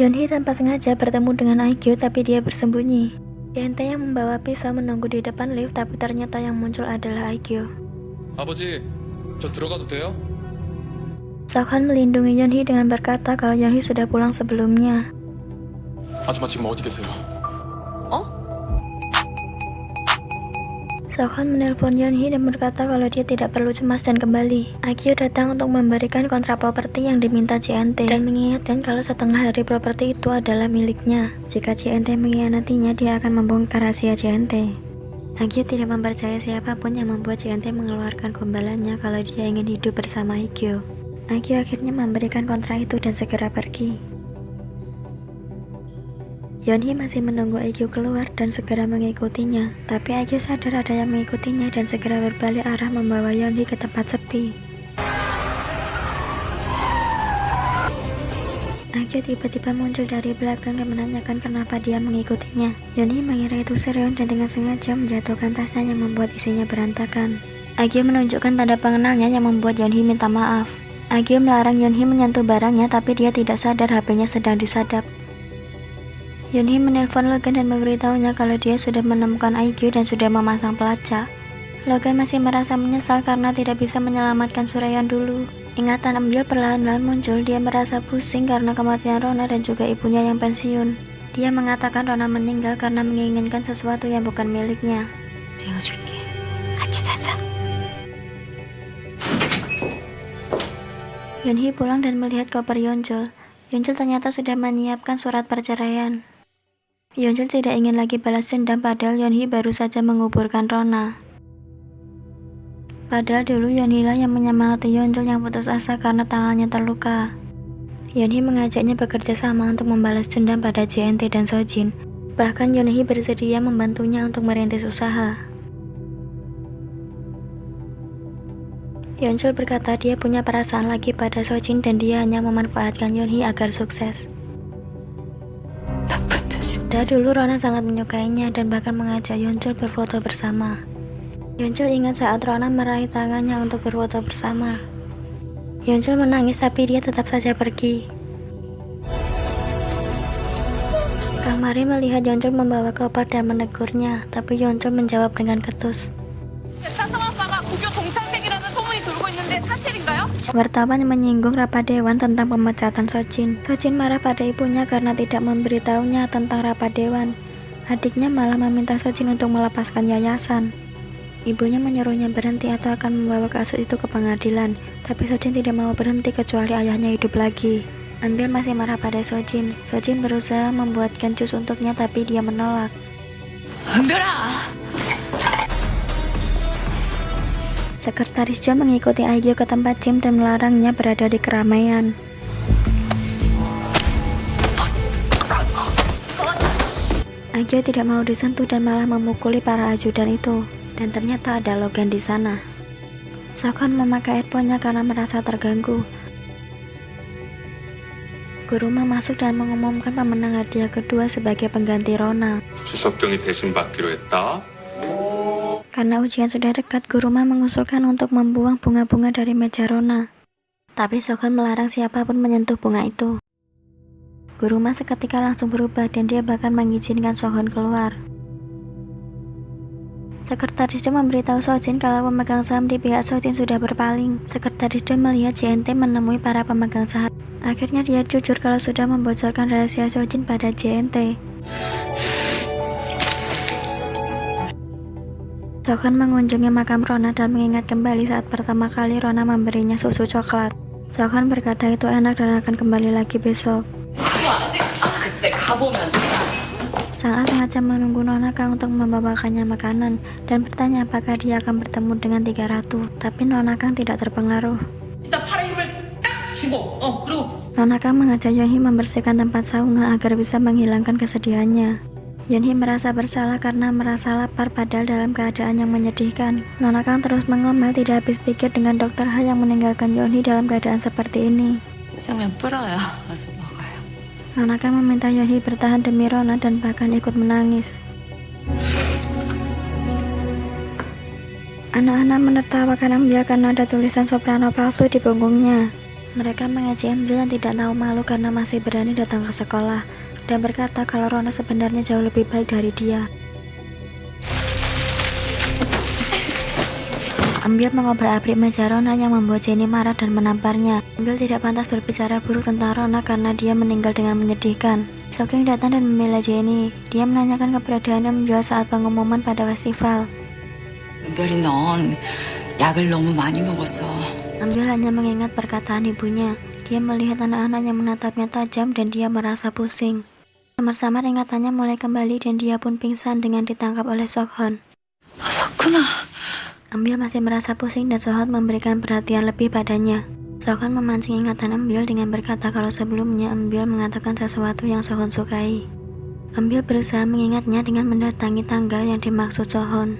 Yeonhee tanpa sengaja bertemu dengan Aegyo tapi dia bersembunyi. JNT yang membawa pisau menunggu di depan lift tapi ternyata yang muncul adalah Aegyo. 아버지, 저 들어가도 돼요? Seokhan melindungi Yeonhee dengan berkata kalau Yeonhee sudah pulang sebelumnya. 아줌마 지금 어디 계세요? Seokhan menelpon Yeonhee dan berkata kalau dia tidak perlu cemas dan kembali. Aegyo datang untuk memberikan kontrak properti yang diminta JNT dan mengingatkan kalau setengah dari properti itu adalah miliknya. Jika JNT mengkhianatinya, dia akan membongkar rahasia JNT. Aegyo tidak mempercayai siapapun yang membuat JNT mengeluarkan gombalannya kalau dia ingin hidup bersama Aegyo. Aegyo akhirnya memberikan kontrak itu dan segera pergi. Yeonhee masih menunggu Aegyo keluar dan segera mengikutinya, tapi Aegyo sadar ada yang mengikutinya dan segera berbalik arah membawa Yeonhee ke tempat sepi. Aegyo tiba-tiba muncul dari belakang dan menanyakan kenapa dia mengikutinya. Yeonhee mengira itu Sereon dan dengan sengaja menjatuhkan tasnya yang membuat isinya berantakan. Aegyo menunjukkan tanda pengenalnya yang membuat Yeonhee minta maaf. Aegyo melarang Yeonhee menyentuh barangnya tapi dia tidak sadar HP-nya sedang disadap. Yeonhee menelpon Logan dan memberitahunya kalau dia sudah menemukan Aegyo dan sudah memasang pelacak. Logan masih merasa menyesal karena tidak bisa menyelamatkan Sureon dulu. Ingatan Embil perlahan-lahan muncul. Dia merasa pusing karena kematian Rona dan juga ibunya yang pensiun. Dia mengatakan Rona meninggal karena menginginkan sesuatu yang bukan miliknya. 재워줄게. 같이 자자. Yeonhee pulang dan melihat koper Yeonjul. Yeonjul ternyata sudah menyiapkan surat perceraian. Yeonjul tidak ingin lagi balas dendam padahal Yeonhee baru saja menguburkan Rona. Padahal dulu Yeonhee lah yang menyemangati Yeonjul yang putus asa karena tangannya terluka. Yeonhee mengajaknya bekerja sama untuk membalas dendam pada JNT dan Sojin. Bahkan Yeonhee bersedia membantunya untuk merintis usaha. Yeonjul berkata dia punya perasaan lagi pada Sojin dan dia hanya memanfaatkan Yeonhee agar sukses. Dari dulu Rona sangat menyukainya dan bahkan mengajak Yeonjul berfoto bersama. Yeonjul ingat saat Rona meraih tangannya untuk berfoto bersama. Yeonjul menangis tapi dia tetap saja pergi. Kang Mari melihat Yeonjul membawa koper dan menegurnya, tapi Yeonjul menjawab dengan ketus. Wartawan menyinggung rapat dewan tentang pemecatan Sojin. Sojin marah pada ibunya karena tidak memberitahunya tentang rapat dewan. Adiknya malah meminta Sojin untuk melepaskan yayasan. Ibunya menyuruhnya berhenti atau akan membawa kasus itu ke pengadilan. Tapi Sojin tidak mau berhenti kecuali ayahnya hidup lagi. Ambil masih marah pada Sojin. Sojin berusaha membuatkan jus untuknya tapi dia menolak. Sekretaris Jo mengikuti Aegyo ke tempat gym dan melarangnya berada di keramaian. Aegyo tidak mau disentuh dan malah memukuli para ajudan itu. Dan ternyata ada Logan di sana. Seokhan memakai earphone-nya karena merasa terganggu. Guruma masuk dan mengumumkan pemenang hadiah kedua sebagai pengganti Rona. 주석경이 대신 받기로 했다. Karena ujian sudah dekat, Guruma mengusulkan untuk membuang bunga-bunga dari meja Rona. Tapi Seokhan melarang siapapun menyentuh bunga itu. Guruma seketika langsung berubah dan dia bahkan mengizinkan Seokhan keluar. Sekretaris Jo memberitahu Sojin kalau pemegang saham di pihak Sojin sudah berpaling. Sekretaris Jo melihat JNT menemui para pemegang saham. Akhirnya dia jujur kalau sudah membocorkan rahasia Sojin pada JNT. Seokhan mengunjungi makam Rona dan mengingat kembali saat pertama kali Rona memberinya susu coklat. Seokhan berkata itu enak dan akan kembali lagi besok. Sang A sengaja menunggu Nonakang untuk membawakannya makanan dan bertanya apakah dia akan bertemu dengan tiga ratu. Tapi Nonakang tidak terpengaruh. Nonakang mengajak Yeonhee membersihkan tempat sauna agar bisa menghilangkan kesedihannya. Yeonhee merasa bersalah karena merasa lapar padahal dalam keadaan yang menyedihkan. Nonakang terus mengomel tidak habis pikir dengan Dr. Ha yang meninggalkan Yeonhee dalam keadaan seperti ini. Nonakang meminta Yeonhee bertahan demi Rona dan bahkan ikut menangis. Anak-anak menertawakan Ambil karena ada tulisan soprano palsu di punggungnya. Mereka mengaji Ambil yang tidak tahu malu karena masih berani datang ke sekolah dan berkata kalau Rona sebenarnya jauh lebih baik dari dia. Ambil mengobrak-abrik meja Rona yang membuat Jenny marah dan menamparnya. Ambil tidak pantas berbicara buruk tentang Rona karena dia meninggal dengan menyedihkan. Sokeng datang dan membela Jenny. Dia menanyakan keberadaan Ambil saat pengumuman pada festival. 은별이 넌 약을 너무 많이 먹었어. Ambil hanya mengingat perkataan ibunya. Dia melihat anak-anak yang menatapnya tajam dan dia merasa pusing. Samar-samar ingatannya mulai kembali dan dia pun pingsan dengan ditangkap oleh Sokhon. 석훈아. Ambil masih merasa pusing dan Sokhon memberikan perhatian lebih padanya. Sokhon memancing ingatan Ambil dengan berkata kalau sebelumnya Ambil mengatakan sesuatu yang Sokhon sukai. Ambil berusaha mengingatnya dengan mendatangi tangga yang dimaksud Sokhon.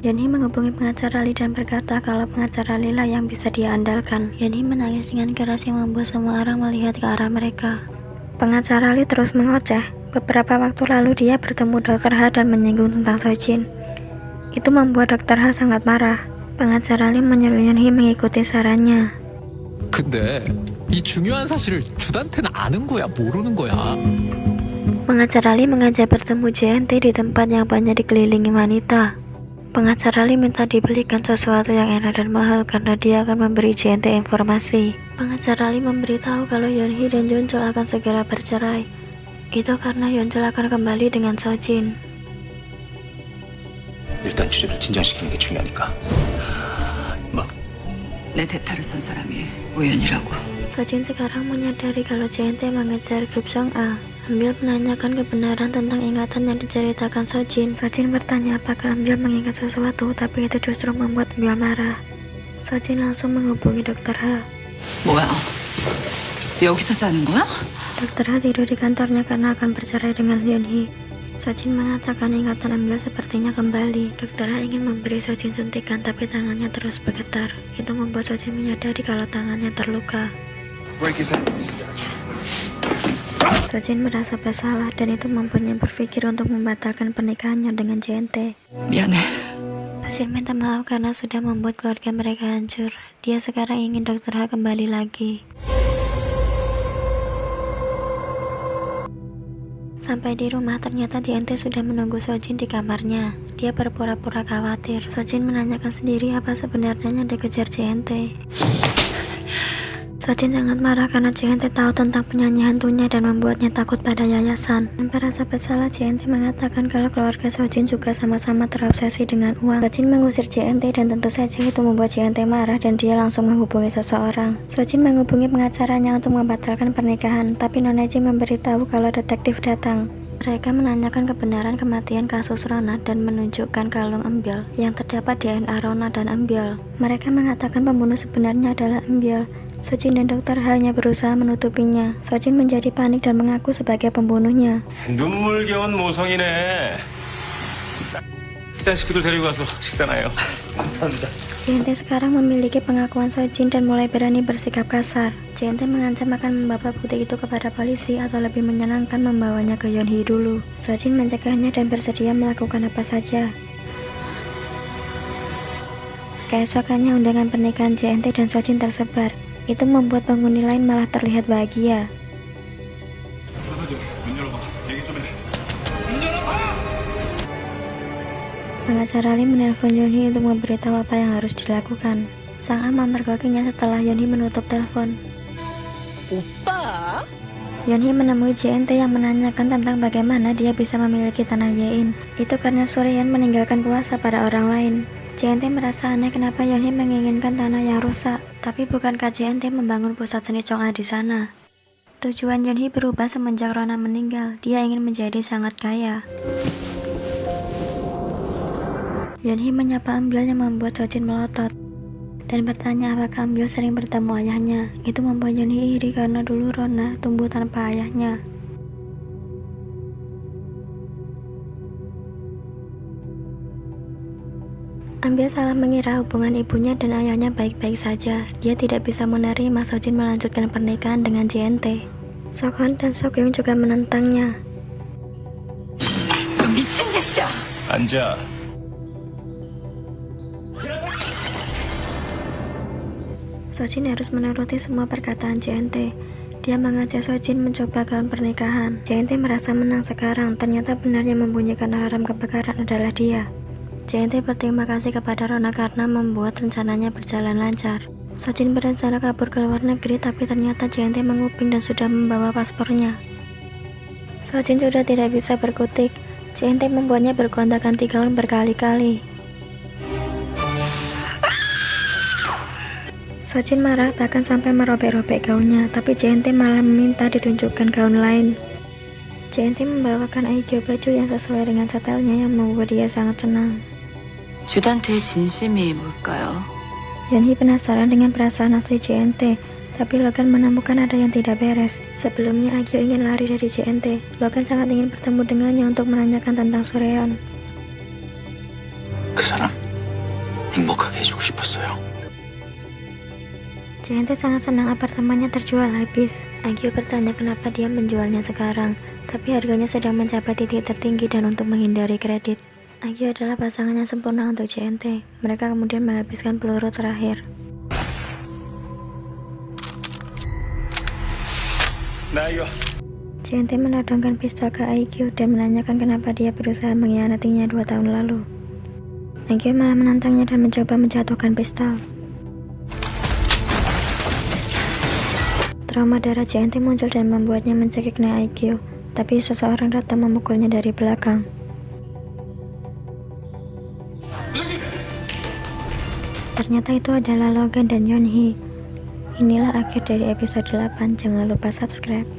Yeonhee menghubungi pengacara Lee dan berkata kalau pengacara Lee lah yang bisa dia andalkan. Yeonhee menangis dengan keras yang membuat semua orang melihat ke arah mereka. Pengacara Lee terus mengoceh. Beberapa waktu lalu dia bertemu Dr. Ha dan menyinggung tentang Sojin. Itu membuat Dr. Ha sangat marah. Pengacara Lee menyuruh Yeonhee mengikuti sarannya. 근데 이 중요한 사실을 주단태는 아는 거야, 모르는 거야? Pengacara Lee mengajak bertemu JNT di tempat yang banyak dikelilingi wanita. Pengacara Lee minta dibelikan sesuatu yang enak dan mahal karena dia akan memberi JNT informasi. Pengacara Lee memberitahu kalau Yeonhee dan Yeonjol akan segera bercerai. Itu karena Yeonjol akan kembali dengan Sojin. 일단 주제를 진정시키는 게 중요하니까. 뭐? 내 대타를 선 사람이 우연이라고. Sojin sekarang menyadari kalau JNT mengejar grup Song A. Ambil menanyakan kebenaran tentang ingatan yang diceritakan Sojin. Sojin bertanya apakah Ambil mengingat sesuatu, tapi itu justru membuat Ambil marah. Sojin langsung menghubungi Dr. Ha. 뭐야? 여기서 자는 거야? Dr. Ha tidur di kantornya karena akan bercerai dengan Yeonhee. Sojin mengatakan ingatan Ambil sepertinya kembali. Dr. Ha ingin memberi Sojin suntikan tapi tangannya terus bergetar. Itu membuat Sojin menyadari kalau tangannya terluka. Sojin merasa bersalah dan itu membuatnya berpikir untuk membatalkan pernikahannya dengan JNT. 미안해. Sojin minta maaf karena sudah membuat keluarga mereka hancur. Dia sekarang ingin Dr. Ha kembali lagi. Sampai di rumah ternyata JNT sudah menunggu Sojin di kamarnya. Dia berpura-pura khawatir. Sojin menanyakan sendiri apa sebenarnya yang dikejar JNT. Sojin sangat marah karena JNT tahu tentang penyanyi hantunya dan membuatnya takut pada yayasan. Tanpa rasa bersalah, JNT mengatakan kalau keluarga Sojin juga sama-sama terobsesi dengan uang. Sojin mengusir JNT dan tentu saja itu membuat JNT marah dan dia langsung menghubungi seseorang. Sojin menghubungi pengacaranya untuk membatalkan pernikahan, tapi Nona Jing memberitahu kalau detektif datang. Mereka menanyakan kebenaran kematian kasus Rona dan menunjukkan kalung Ambil yang terdapat DNA Rona dan Ambil. Mereka mengatakan pembunuh sebenarnya adalah Ambil. Sojin dan Dr. Ha hanya berusaha menutupinya. Sojin menjadi panik dan mengaku sebagai pembunuhnya. 눈물겨운 모성이네. 일단 식구들 데리고 가서 식사나 해요. 감사합니다. JNT sekarang memiliki pengakuan Sojin dan mulai berani bersikap kasar. JNT mengancam akan membawa bukti itu kepada polisi atau lebih menyenangkan membawanya ke Yeonhee dulu. Sojin mencegahnya dan bersedia melakukan apa saja. Keesokannya undangan pernikahan JNT dan Sojin tersebar. Itu membuat penghuni lain malah terlihat bahagia. Pengacara Lee menelpon Yeonhee untuk memberitahu apa yang harus dilakukan. Sang A memergokinya setelah Yeonhee menutup telepon. 오빠? Yeonhee menemui JNT yang menanyakan tentang bagaimana dia bisa memiliki tanah Yein. Itu karena Suryeon meninggalkan kuasa pada orang lain. JNT merasa aneh kenapa Yeonhee menginginkan tanah yang rusak, tapi bukankah JNT membangun pusat seni Chong A di sana? Tujuan Yeonhee berubah semenjak Rona meninggal. Dia ingin menjadi sangat kaya. Yeonhee menyapa Ambil yang membuat Sojin melotot dan bertanya apakah Ambil sering bertemu ayahnya. Itu membuat Yeonhee iri karena dulu Rona tumbuh tanpa ayahnya. Ambil salah mengira hubungan ibunya dan ayahnya baik-baik saja. Dia tidak bisa menerima Sojin melanjutkan pernikahan dengan JNT. Sokhon dan Sokyung juga menentangnya. 미친 짓이야. 앉아. Sojin harus menuruti semua perkataan JNT. Dia mengajak Sojin mencoba gaun pernikahan. JNT merasa menang sekarang, ternyata benar yang membunyikan alarm kebakaran adalah dia. JNT berterima kasih kepada Rona karena membuat rencananya berjalan lancar. Sojin berencana kabur ke luar negeri, tapi ternyata JNT menguping dan sudah membawa paspornya. Sojin sudah tidak bisa berkutik. JNT membuatnya bergonta-ganti gaun berkali-kali. Sojin marah bahkan sampai merobek-robek gaunnya, tapi JNT malah meminta ditunjukkan gaun lain. JNT membawakan Aikyo baju yang sesuai dengan setelnya yang membuat dia sangat senang. 주단태의 진심이 뭘까요? Yeonhee penasaran dengan perasaan asli JNT, tapi Logan menemukan ada yang tidak beres. Sebelumnya Aikyo ingin lari dari JNT. Logan sangat ingin bertemu dengannya untuk menanyakan tentang Sureon. 그 사람 행복하게 해주고 싶었어요. JNT sangat senang apartemennya terjual habis. Aikyo bertanya kenapa dia menjualnya sekarang, tapi harganya sedang mencapai titik tertinggi dan untuk menghindari kredit. Aikyo adalah pasangan yang sempurna untuk JNT. Mereka kemudian menghabiskan peluru terakhir. JNT menodongkan pistol ke Aikyo dan menanyakan kenapa dia berusaha mengkhianatinya 2 tahun lalu. Aikyo malah menantangnya dan mencoba menjatuhkan pistol. Trauma darah JNT muncul dan membuatnya mencekik Aikyo, tapi seseorang datang memukulnya dari belakang. Ternyata itu adalah Logan dan Yeonhee. Inilah akhir dari episode 8, jangan lupa subscribe.